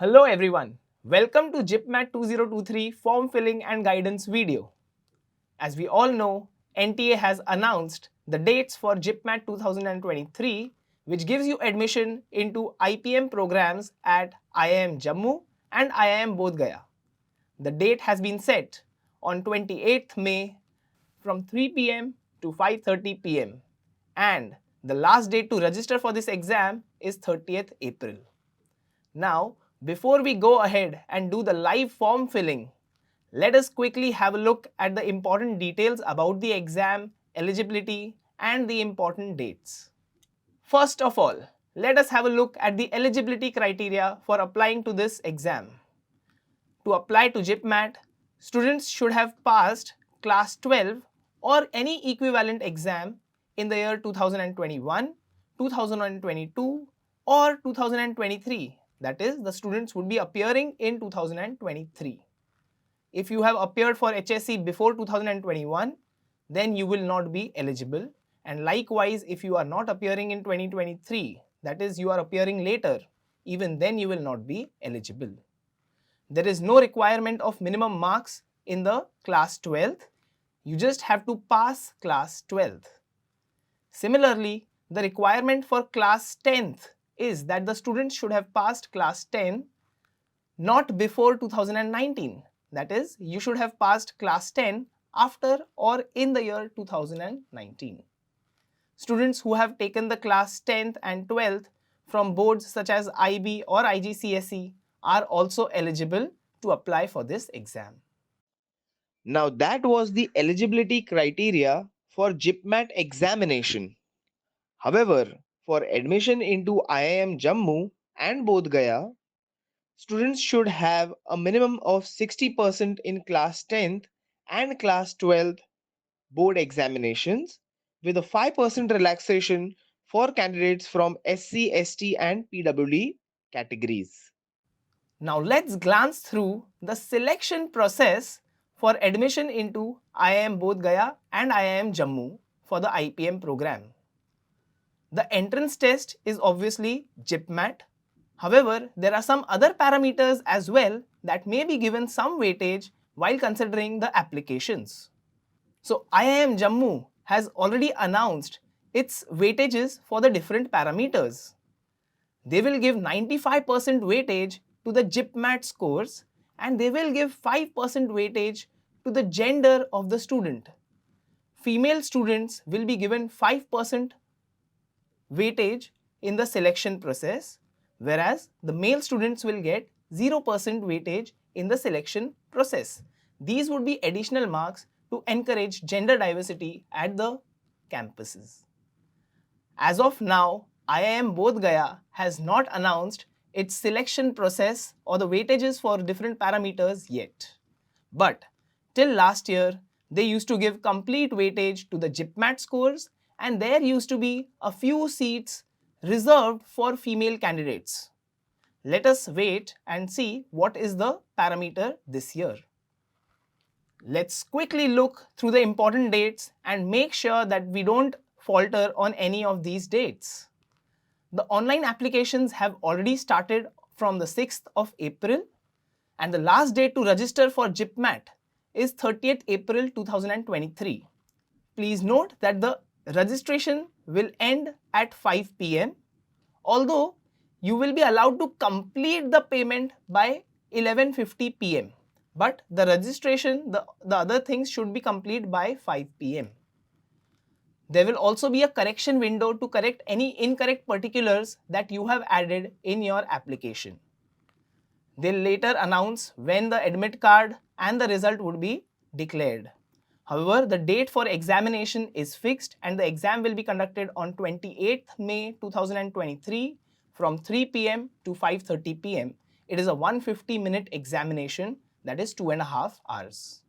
Hello everyone, welcome to JIPMAT 2023 form filling and guidance video. As we all know, NTA has announced the dates for JIPMAT 2023 which gives you admission into IPM programs at IIM Jammu and IIM Bodh Gaya. The date has been set on 28th May from 3 pm to 5:30 pm and the last date to register for this exam is 30th April. Now, before we go ahead and do the live form filling, let us quickly have a look at the important details about the exam, eligibility, and the important dates. First of all, let us have a look at the eligibility criteria for applying to this exam. To apply to JIPMAT, students should have passed class 12 or any equivalent exam in the year 2021, 2022, or 2023. That is, the students would be appearing in 2023. If you have appeared for HSC before 2021, then you will not be eligible. And likewise, if you are not appearing in 2023, that is, you are appearing later, even then you will not be eligible. There is no requirement of minimum marks in the class 12th. You just have to pass class 12th. Similarly, the requirement for class 10th is that the students should have passed class 10 not before 2019. That is, you should have passed class 10 after or in the year 2019. Students who have taken the class 10th and 12th from boards such as IB or IGCSE are also eligible to apply for this exam. Now that was the eligibility criteria for JIPMAT examination. However, for admission into IIM Jammu and Bodh Gaya, students should have a minimum of 60% in class 10th and class 12th board examinations with a 5% relaxation for candidates from SC, ST and PWD categories. Now let's glance through the selection process for admission into IIM Bodh Gaya and IIM Jammu for the IPM program. The entrance test is obviously JIPMAT. However, there are some other parameters as well that may be given some weightage while considering the applications. So IIM Jammu has already announced its weightages for the different parameters. They will give 95% weightage to the JIPMAT scores and they will give 5% weightage to the gender of the student. Female students will be given 5% weightage in the selection process, whereas the male students will get 0% weightage in the selection process. These would be additional marks to encourage gender diversity at the campuses. As of now, IIM Bodh Gaya has not announced its selection process or the weightages for different parameters yet. But till last year, they used to give complete weightage to the JIPMAT scores and there used to be a few seats reserved for female candidates. Let us wait and see what is the parameter this year. Let's quickly look through the important dates and make sure that we don't falter on any of these dates. The online applications have already started from the 6th of April and the last date to register for JIPMAT is 30th April 2023. Please note that the registration will end at 5 pm, although you will be allowed to complete the payment by 11:50 pm. But the registration, the other things should be complete by 5 pm. There will also be a correction window to correct any incorrect particulars that you have added in your application. They'll later announce when the admit card and the result would be declared. However, the date for examination is fixed and the exam will be conducted on 28th May 2023 from 3 pm to 5:30 pm. It is a 150-minute examination, that is 2.5 hours.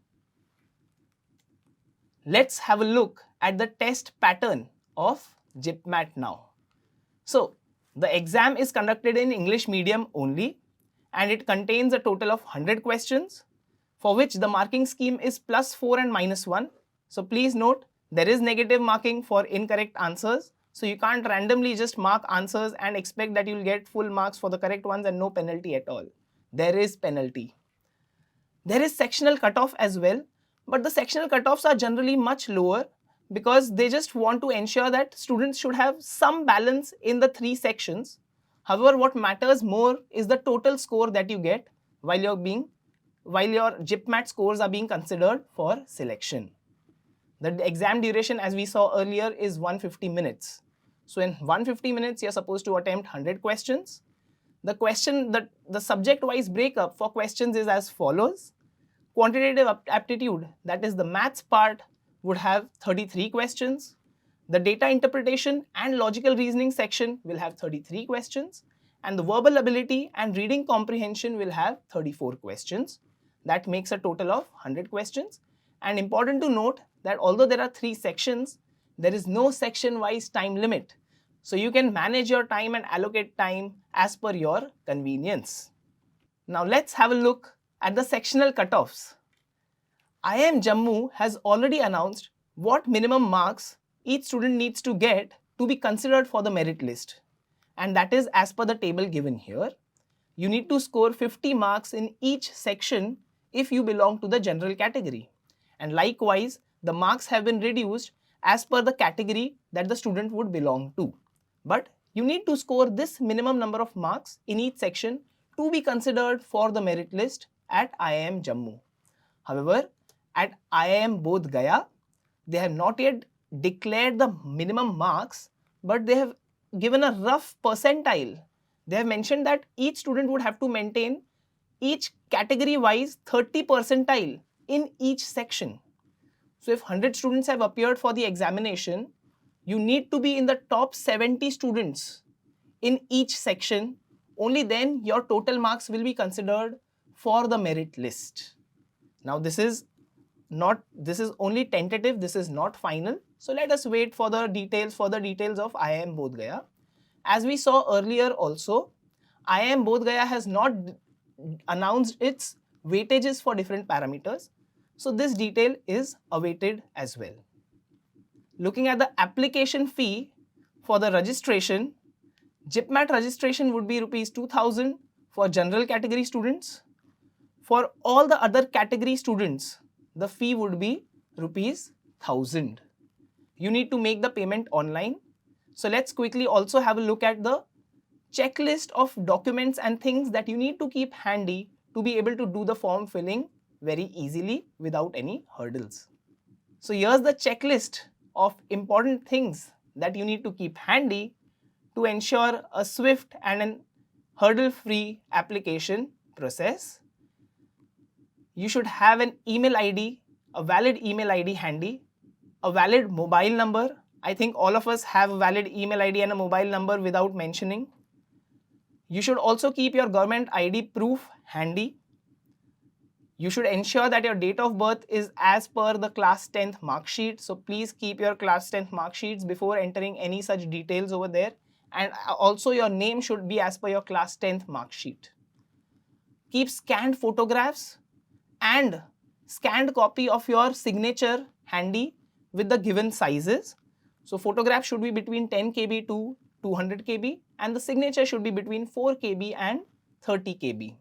Let's have a look at the test pattern of JIPMAT now. So, the exam is conducted in English medium only and it contains a total of 100 questions for which the marking scheme is +4 and -1. So please note there is negative marking for incorrect answers. So you can't randomly just mark answers and expect that you'll get full marks for the correct ones and no penalty at all. there is penalty. There is sectional cutoff as well, but the sectional cutoffs are generally much lower because they just want to ensure that students should have some balance in the 3 sections. However, what matters more is the total score that you get while your JIPMAT scores are being considered for selection. The exam duration, as we saw earlier, is 150 minutes. So in 150 minutes, you're supposed to attempt 100 questions. The subject-wise breakup for questions is as follows. Quantitative aptitude, that is the maths part, would have 33 questions. The data interpretation and logical reasoning section will have 33 questions. And the verbal ability and reading comprehension will have 34 questions. That makes a total of 100 questions. And important to note that although there are 3 sections, there is no section-wise time limit. So you can manage your time and allocate time as per your convenience. Now let's have a look at the sectional cutoffs. IIM Jammu has already announced what minimum marks each student needs to get to be considered for the merit list. And that is as per the table given here. You need to score 50 marks in each section if you belong to the general category. And likewise, the marks have been reduced as per the category that the student would belong to. But you need to score this minimum number of marks in each section to be considered for the merit list at IIM Jammu. However, at IIM Bodh Gaya, they have not yet declared the minimum marks, but they have given a rough percentile. They have mentioned that each student would have to maintain each category-wise 30 percentile in each section. So if 100 students have appeared for the examination, you need to be in the top 70 students in each section. Only then your total marks will be considered for the merit list. Now this is only tentative, this is not final. So let us wait for the details of IIM Bodh Gaya. As we saw earlier also, IIM Bodh Gaya has not announced its weightages for different parameters. So this detail is awaited as well. Looking at the application fee for the registration, JIPMAT registration would be rupees 2000 for general category students. For all the other category students, the fee would be rupees 1000. You need to make the payment online. So let's quickly also have a look at the checklist of documents and things that you need to keep handy to be able to do the form filling very easily without any hurdles. So here's the checklist of important things that you need to keep handy to ensure a swift and an hurdle-free application process. You should have an email ID, a valid email ID handy, a valid mobile number. I think all of us have a valid email ID and a mobile number without mentioning. You should also keep your government ID proof handy. You should ensure that your date of birth is as per the class 10th mark sheet. So please keep your class 10th mark sheets before entering any such details over there. And also your name should be as per your class 10th mark sheet. Keep scanned photographs and scanned copy of your signature handy with the given sizes. So photograph should be between 10 KB to 200 KB and the signature should be between 4 KB and 30 KB.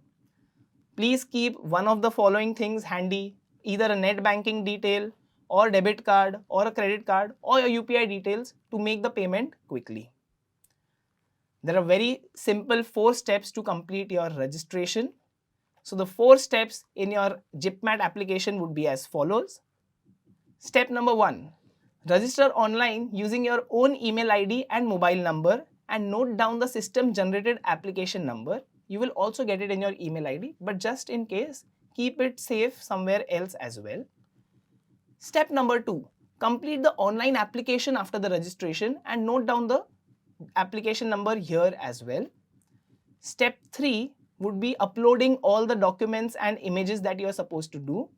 Please keep one of the following things handy, either a net banking detail or debit card or a credit card or your UPI details to make the payment quickly. There are very simple 4 steps to complete your registration. So the 4 steps in your JIPMAT application would be as follows. Step number 1. Register online using your own email ID and mobile number and note down the system generated application number. You will also get it in your email ID, but just in case, keep it safe somewhere else as well. Step number 2. Complete the online application after the registration and note down the application number here as well. Step 3 would be uploading all the documents and images that you are supposed to do.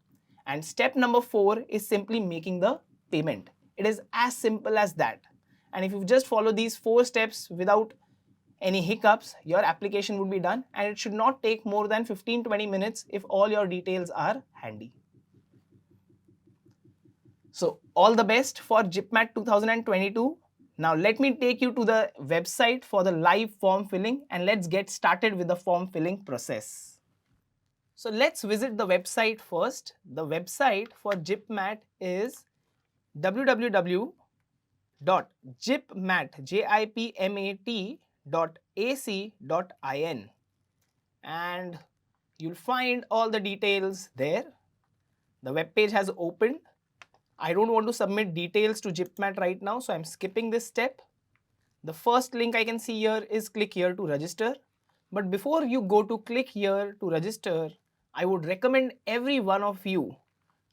And step number 4 is simply making the payment. It is as simple as that. And if you just follow these 4 steps without any hiccups, your application would be done and it should not take more than 15-20 minutes if all your details are handy. So all the best for JIPMAT 2022. Now let me take you to the website for the live form filling and let's get started with the form filling process. So let's visit the website first. The website for JIPMAT is www.jipmat.ac.in, and you'll find all the details there. The web page has opened. I don't want to submit details to JIPMAT right now, so I'm skipping this step. The first link I can see here is click here to register. But before you go to click here to register, I would recommend every one of you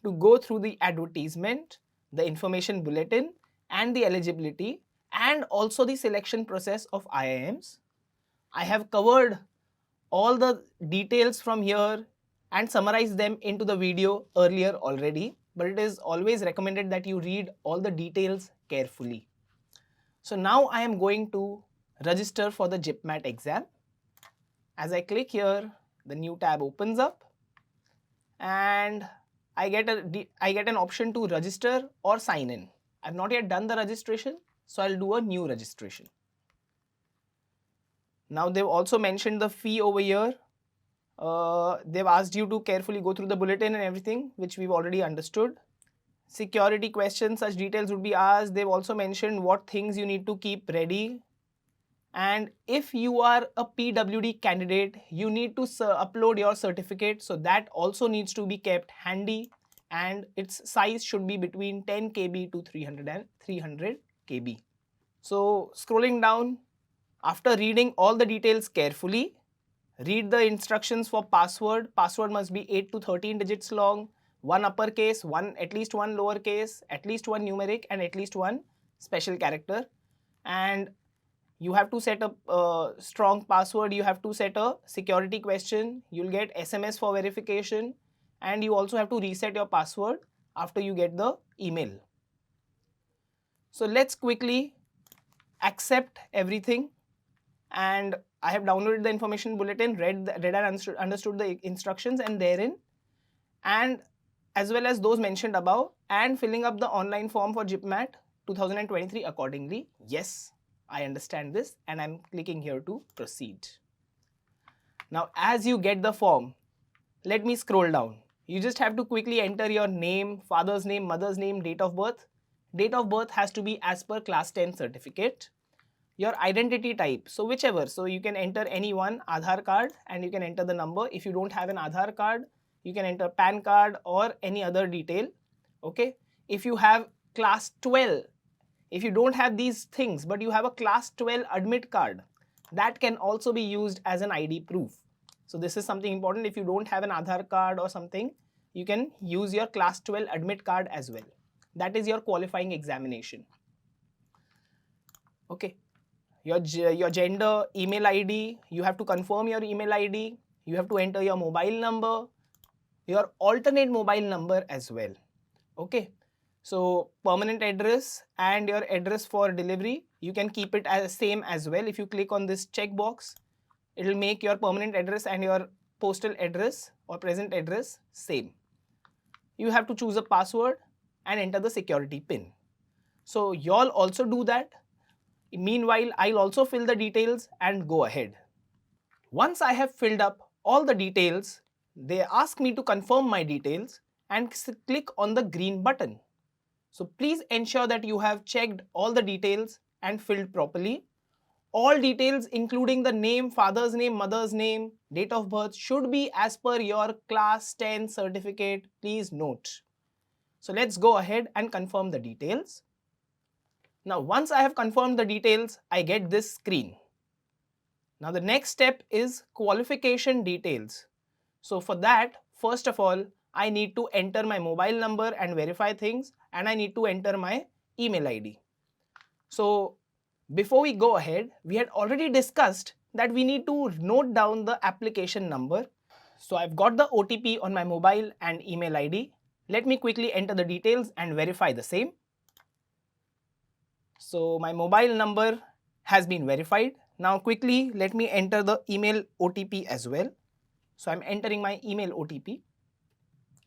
to go through the advertisement, the information bulletin, and the eligibility, and also the selection process of IIMs. I have covered all the details from here and summarized them into the video earlier already, but it is always recommended that you read all the details carefully. So now I am going to register for the JIPMAT exam. As I click here, the new tab opens up and I get an option to register or sign in. I've not yet done the registration, so I'll do a new registration. Now they've also mentioned the fee over here. They've asked you to carefully go through the bulletin and everything, which we've already understood. Security questions, such details would be asked. They've also mentioned what things you need to keep ready. And if you are a PWD candidate, you need to upload your certificate, so that also needs to be kept handy, and its size should be between 10 KB to 300 KB. So scrolling down, after reading all the details carefully, read the instructions for password. Password must be 8 to 13 digits long, one uppercase, at least one lowercase, at least one numeric, and at least one special character. And you have to set a strong password. You have to set a security question. You'll get SMS for verification, and you also have to reset your password after you get the email. So let's quickly accept everything. And I have downloaded the information bulletin, read and understood the instructions and therein, and as well as those mentioned above, and filling up the online form for JIPMAT 2023 accordingly. Yes, I understand this, and I'm clicking here to proceed. Now, as you get the form, let me scroll down. You just have to quickly enter your name, father's name, mother's name, date of birth. Date of birth has to be as per class 10 certificate. Your identity type, so whichever, so you can enter any one, Aadhaar card, and you can enter the number. If you don't have an Aadhaar card, you can enter PAN card or any other detail. Okay, if you have class 12, if you don't have these things but you have a class 12 admit card, that can also be used as an ID proof. So this is something important. If you don't have an Aadhaar card or something, you can use your class 12 admit card as well. That is your qualifying examination. Okay, your gender, email ID, you have to confirm your email ID, you have to enter your mobile number, your alternate mobile number as well. Okay, so permanent address and your address for delivery, you can keep it as same as well. If you click on this checkbox, it will make your permanent address and your postal address or present address same. You have to choose a password and enter the security pin. So y'all also do that. Meanwhile, I'll also fill the details and go ahead. Once I have filled up all the details, they ask me to confirm my details and click on the green button. So please ensure that you have checked all the details and filled properly. All details including the name, father's name, mother's name, date of birth should be as per your class 10 certificate. Please note. So let's go ahead and confirm the details. Now, once I have confirmed the details, I get this screen. Now, the next step is qualification details. So for that, first of all, I need to enter my mobile number and verify things, and I need to enter my email ID. So before we go ahead, we had already discussed that we need to note down the application number. So I've got the OTP on my mobile and email ID. Let me quickly enter the details and verify the same. So my mobile number has been verified. Now quickly let me enter the email OTP as well. So I'm entering my email OTP,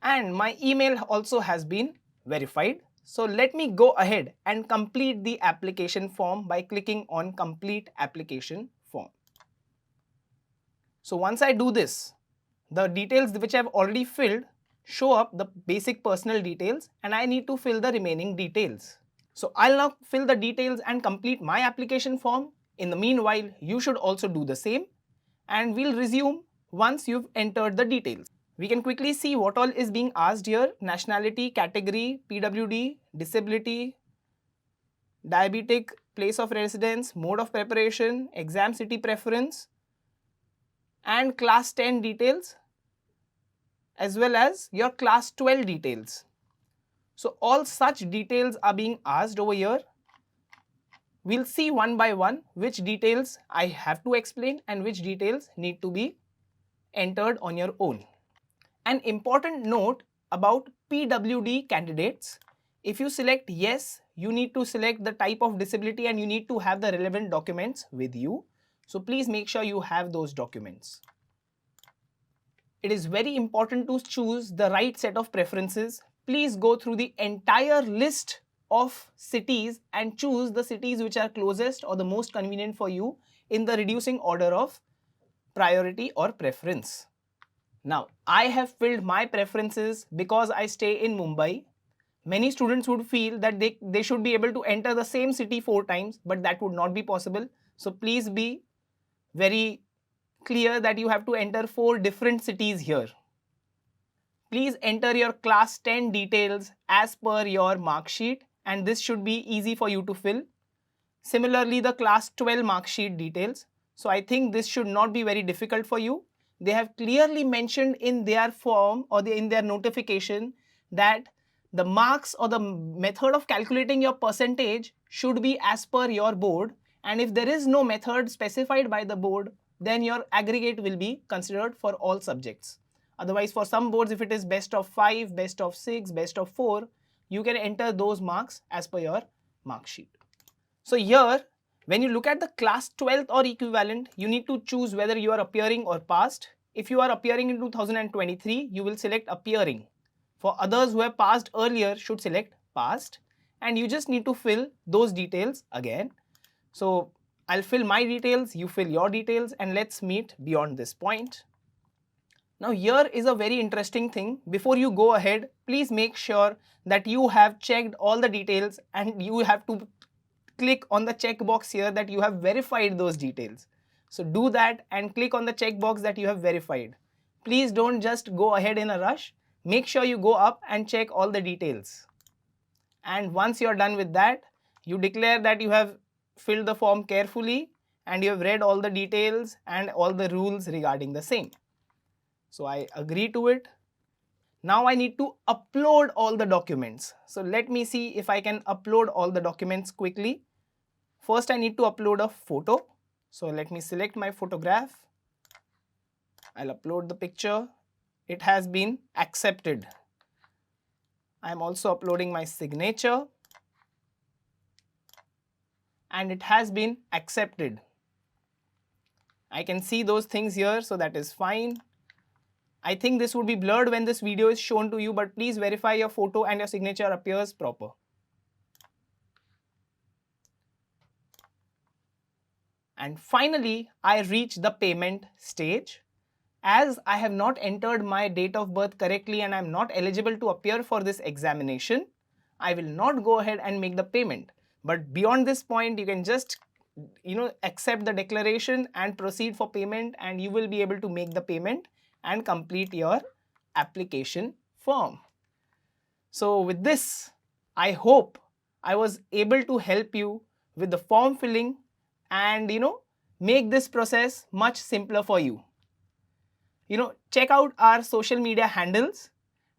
and my email also has been verified. So let me go ahead and complete the application form by clicking on complete application form. So once I do this, the details which I've already filled show up the basic personal details, and I need to fill the remaining details. So I'll now fill the details and complete my application form. In the meanwhile, you should also do the same, and we'll resume once you've entered the details. We can quickly see what all is being asked here: nationality, category, PWD, disability, diabetic, place of residence, mode of preparation, exam city preference, and class 10 details, as well as your class 12 details. So all such details are being asked over here. We'll see one by one which details I have to explain and which details need to be entered on your own. An important note about PWD candidates: if you select yes, you need to select the type of disability and you need to have the relevant documents with you. So please make sure you have those documents. It is very important to choose the right set of preferences. Please go through the entire list of cities and choose the cities which are closest or the most convenient for you in the reducing order of priority or preference. Now, I have filled my preferences because I stay in Mumbai. Many students would feel that they should be able to enter the same city 4 times, but that would not be possible. So please be very clear that you have to enter 4 different cities here. Please enter your class 10 details as per your mark sheet, and this should be easy for you to fill. Similarly, the class 12 mark sheet details. So I think this should not be very difficult for you. They have clearly mentioned in their form or in their notification that the marks or the method of calculating your percentage should be as per your board, and if there is no method specified by the board, then your aggregate will be considered for all subjects. Otherwise, for some boards, if it is best of 5, best of 6, best of 4, you can enter those marks as per your mark sheet. So here, when you look at the class 12th or equivalent, you need to choose whether you are appearing or passed. If you are appearing in 2023, you will select appearing. For others who have passed earlier, should select passed, and you just need to fill those details again. So I'll fill my details, you fill your details, and let's meet beyond this point. Now here is a very interesting thing. Before you go ahead, please make sure that you have checked all the details and you have to click on the checkbox here that you have verified those details. So do that and click on the checkbox that you have verified. Please don't just go ahead in a rush. Make sure you go up and check all the details. And once you're done with that, you declare that you have filled the form carefully and you have read all the details and all the rules regarding the same. So I agree to it. Now I need to upload all the documents. So let me see if I can upload all the documents quickly. First, I need to upload a photo. So let me select my photograph. I'll upload the picture. It has been accepted. I'm also uploading my signature. And it has been accepted. I can see those things here, so that is fine. I think this would be blurred when this video is shown to you, but please verify your photo and your signature appears proper. And finally, I reach the payment stage. As I have not entered my date of birth correctly and I am not eligible to appear for this examination, I will not go ahead and make the payment. But beyond this point, you can just accept the declaration and proceed for payment, and you will be able to make the payment and complete your application form. So with this, I hope I was able to help you with the form filling and make this process much simpler for you. Check out our social media handles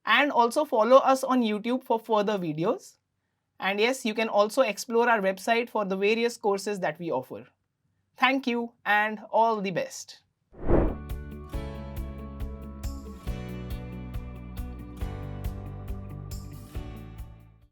and also follow us on YouTube for further videos. And yes, you can also explore our website for the various courses that we offer. Thank you and all the best.